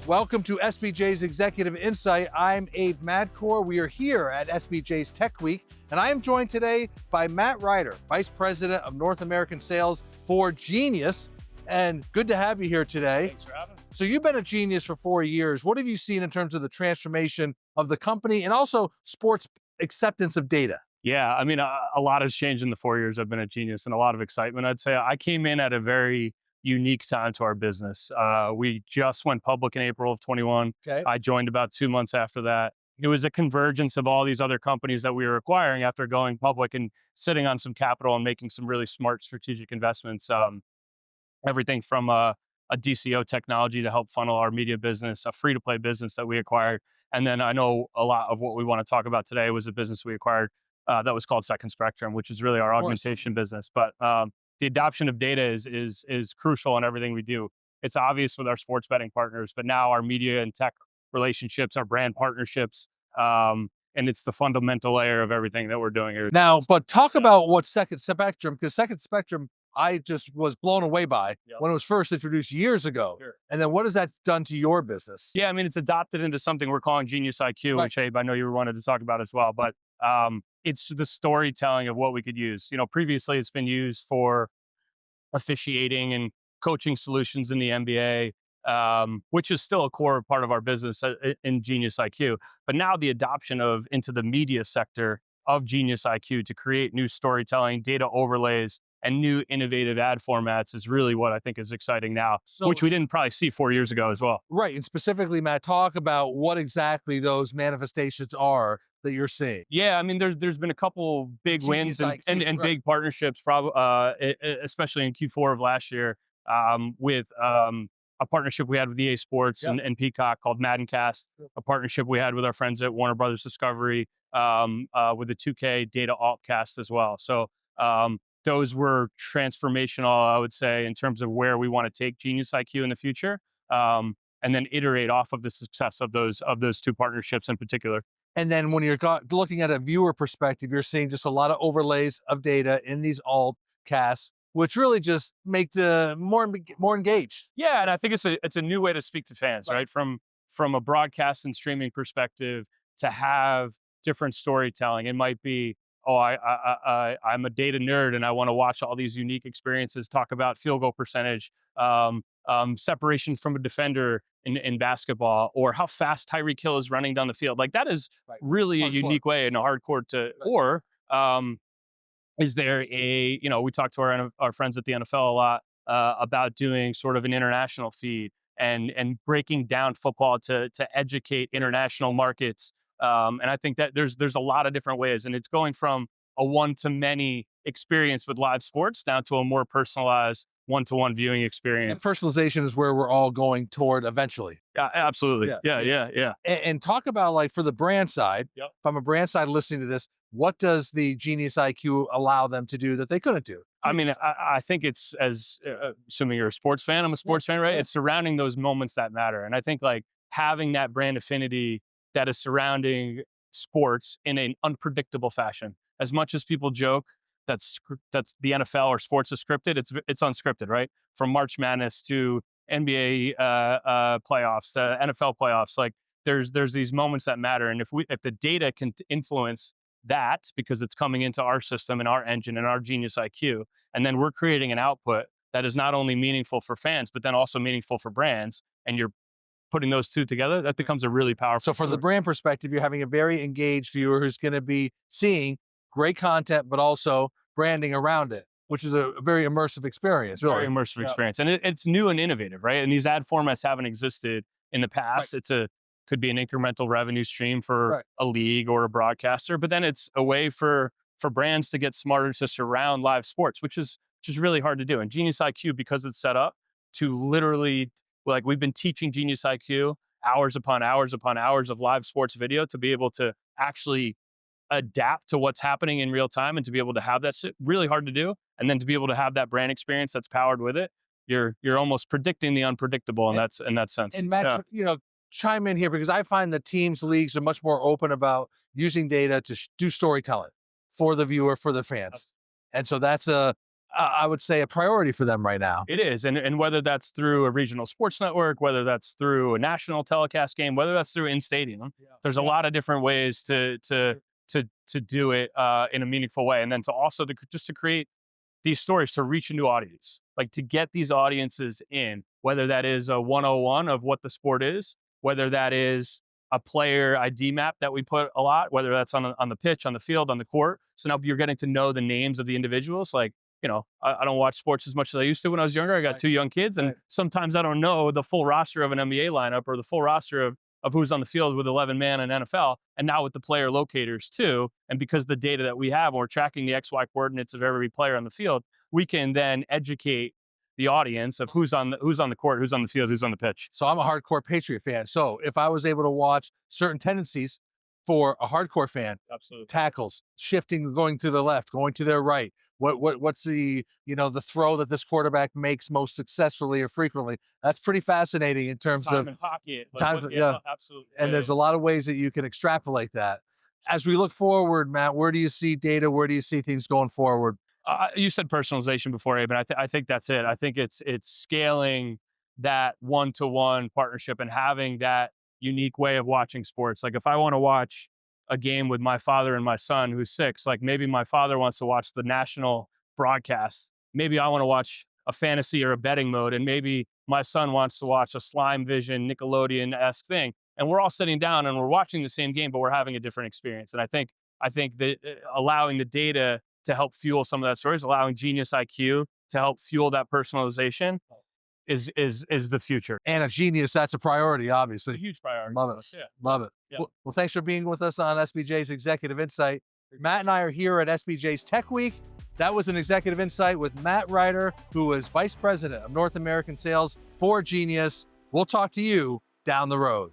Welcome to SBJ's Executive Insight. I'm Abe Madkour. We are here at SBJ's Tech Week, and I am joined today by Matt Ryter, Vice President of North American Sales for Genius. And good to have you here today. Thanks for having me. So you've been at Genius for 4 years. What have you seen in terms of the transformation of the company and also sports acceptance of data? Yeah, I mean, a lot has changed in the 4 years I've been at Genius and a lot of excitement. I'd say I came in at a very unique time to our business. We just went public in April of 21. Okay. I joined about 2 months after that. It was a convergence of all these other companies that we were acquiring after going public and sitting on some capital and making some really smart strategic investments. Everything from a DCO technology to help funnel our media business, a free-to-play business that we acquired. And then I know a lot of what we want to talk about today was a business we acquired that was called Second Spectrum, which is really our augmentation business. But the adoption of data is crucial in everything we do. It's obvious with our sports betting partners, but now our media and tech relationships, our brand partnerships, and it's the fundamental layer of everything that we're doing here. Now, but talk about what Second Spectrum, because Second Spectrum, I just was blown away by when it was first introduced years ago. Sure. And then what has that done to your business? Yeah, I mean, it's adopted into something we're calling Genius IQ, which Abe, I know you wanted to talk about as well, but it's the storytelling of what we could use. You know, previously it's been used for officiating and coaching solutions in the NBA, which is still a core part of our business in Genius IQ. But now the adoption into the media sector of Genius IQ to create new storytelling, data overlays, and new innovative ad formats is really what I think is exciting now, which we didn't probably see 4 years ago as well. Right. And specifically, Matt, talk about what exactly those manifestations are that you're seeing. Yeah, I mean, there's been a couple big wins and big partnerships, especially in Q4 of last year, with a partnership we had with EA Sports and Peacock called Madkour, a partnership we had with our friends at Warner Brothers Discovery with the 2K data altcast as well. So those were transformational, I would say, in terms of where we want to take Genius IQ in the future, and then iterate off of the success of those two partnerships in particular. And then when you're looking at a viewer perspective, you're seeing just a lot of overlays of data in these alt casts, which really just make the more engaged. Yeah, and I think it's a new way to speak to fans, right? From a broadcast and streaming perspective, to have different storytelling. It might be, I'm a data nerd and I want to watch all these unique experiences, talk about field goal percentage, separation from a defender in basketball, or how fast Tyreek Hill is running down the field. Like that is really a unique way in a hardcore to, or is there we talk to our friends at the NFL a lot about doing sort of an international feed and breaking down football to educate international markets. And I think that there's a lot of different ways, and it's going from a one-to-many experience with live sports down to a more personalized one-to-one viewing experience. And personalization is where we're all going toward eventually. Yeah, absolutely. Yeah. And talk about, like, for the brand side, if I'm a brand side listening to this, what does the Genius IQ allow them to do that they couldn't do? I mean, I think it's assuming you're a sports fan, I'm a sports fan, right? Yeah. It's surrounding those moments that matter. And I think like having that brand affinity that is surrounding sports in an unpredictable fashion. As much as people joke that's the NFL or sports is scripted, it's unscripted, right? From March Madness to NBA playoffs, to NFL playoffs, like there's these moments that matter. And if the data can influence that because it's coming into our system and our engine and our Genius IQ, and then we're creating an output that is not only meaningful for fans, but then also meaningful for brands, and you're putting those two together, that becomes a really powerful. So for the brand perspective, you're having a very engaged viewer who's going to be seeing great content, but also branding around it, which is a very immersive experience. Really. Very immersive experience. And it's new and innovative, right? And these ad formats haven't existed in the past. Right. Could be an incremental revenue stream for a league or a broadcaster, but then it's a way for brands to get smarter to surround live sports, which is really hard to do. And Genius IQ, because it's set up to literally, like, we've been teaching Genius IQ hours upon hours upon hours of live sports video to be able to actually adapt to what's happening in real time, and to be able to have that's really hard to do. And then to be able to have that brand experience that's powered with it, you're almost predicting the unpredictable in that sense. And Matt, chime in here, because I find that teams, leagues are much more open about using data to do storytelling for the viewer, for the fans. And so that's I would say, a priority for them right now. It is, and whether that's through a regional sports network, whether that's through a national telecast game, whether that's through in stadium, there's a lot of different ways to do it in a meaningful way, and then to also just to create these stories to reach a new audience, like to get these audiences in, whether that is a 101 of what the sport is, whether that is a player ID map that we put a lot, whether that's on the pitch, on the field, on the court. So now you're getting to know the names of the individuals. Like, I don't watch sports as much as I used to when I was younger. I got two young kids, and sometimes I don't know the full roster of an NBA lineup or the full roster of who's on the field with 11 man in NFL, and now with the player locators too. And because the data that we have, we're tracking the XY coordinates of every player on the field, we can then educate the audience of who's on the court, who's on the field, who's on the pitch. So I'm a hardcore Patriot fan. So if I was able to watch certain tendencies for a hardcore fan, absolutely, tackles, shifting, going to the left, going to their right, what's the the throw that this quarterback makes most successfully or frequently, that's pretty fascinating in terms time of and pocket. Absolutely. And there's a lot of ways that you can extrapolate that. As we look forward, Matt, where do you see data? Where do you see things going forward? You said personalization before, Abe, and I think that's it. I think it's scaling that one-to-one partnership and having that unique way of watching sports. Like if I want to watch a game with my father and my son who's 6, like maybe my father wants to watch the national broadcast. Maybe I want to watch a fantasy or a betting mode, and maybe my son wants to watch a Slime Vision Nickelodeon-esque thing. And we're all sitting down and we're watching the same game, but we're having a different experience. And I think that allowing the data to help fuel some of that stories, allowing Genius IQ to help fuel that personalization is the future. And a Genius, that's a priority, obviously. It's a huge priority. Love it. Yeah. Love it. Yeah. Well, thanks for being with us on SBJ's Executive Insight. Matt and I are here at SBJ's Tech Week. That was an Executive Insight with Matt Ryter, who is Vice President of North American Sales for Genius. We'll talk to you down the road.